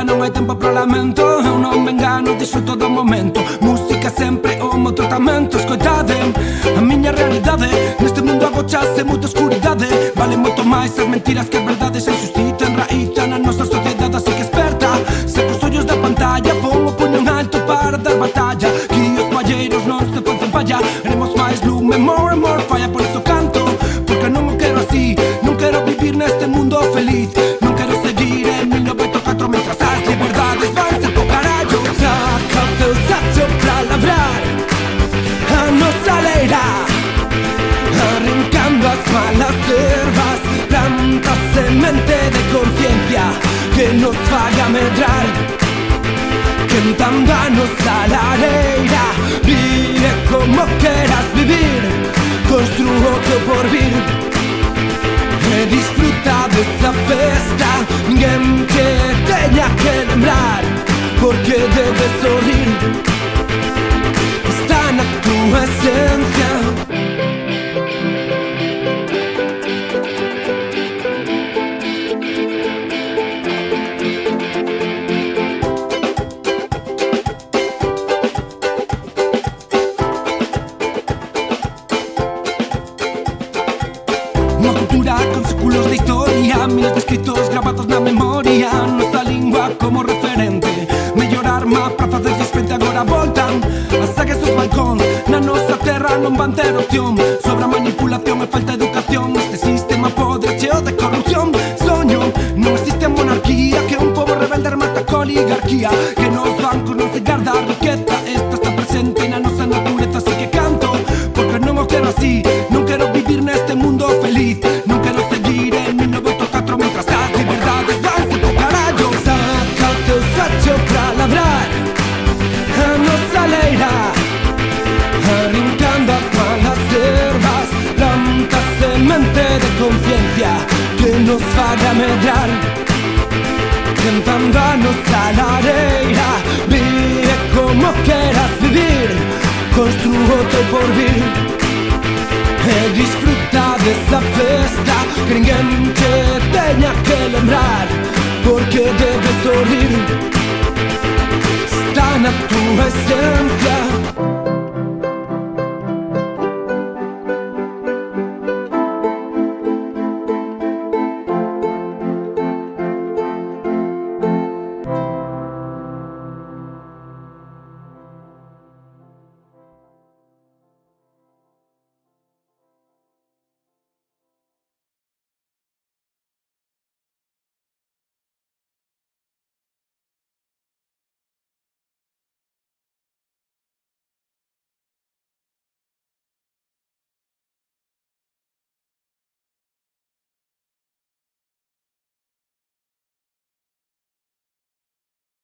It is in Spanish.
non hai tempo pro lamento. Eu non me engano, disfruto do momento. Música sempre o meu tratamento. Escoitade, a miña realidade. Neste mundo agochase moita oscuridade. Vale moito máis as mentiras que as verdades. A injustiza enraíza na nosa sociedade. Así que esperta, saca os ollos da pantalla. Pon o puño en alto para dar batalla. Que os palleiros non se fan falla. Haremos máis lume, more and more falla. Por iso canto, porque non o quero así. Non quero vivir neste mundo feliz. Non quero seguir en 1904 mientras as liberdades vanse po carallo. Saca o teu sacho pra labrar a nosa leira, arrancando as malas ervas. Planta semente de conciencia que nos faga medrar, cantando a nosa lareira. Vive como queras vivir, construo o teu porvir e disfruta desta festa. Ninguén te teña que lembrar, porque debes sorrir. Está na tua esencia. Unha cultura con séculos de historia, miles de escritos grabados na memoria. Nosa lingua como referente, mellor arma pra facerlles frente. Agora voltan as sagas dos balcóns. Na nosa terra non van ter opción. Sobra manipulación e falta educación. Este sistema podre cheo de corrupción. Soño, non existe a monarquía, que un pobo rebelde remata a oligarquía. Que nos bancos non se garda a riqueza. Esta está presente na nosa natureza. Así que canto, porque non o quero así. Non quero vivir neste mundo feliz. Non quero seguir en 1904 mientras as liberdades vanse po carallo. Saca o teu sacho pra labrar a nosa leira, arrancando as malas ervas. Planta semente de conciencia que nos faga medrar, cantando a nosa lareira. Vive como queras vivir, construo o teu porvir e disfruta desa festa. Que ninguén te teña que lembrar, porque debes sorrir. Está na tua esencia.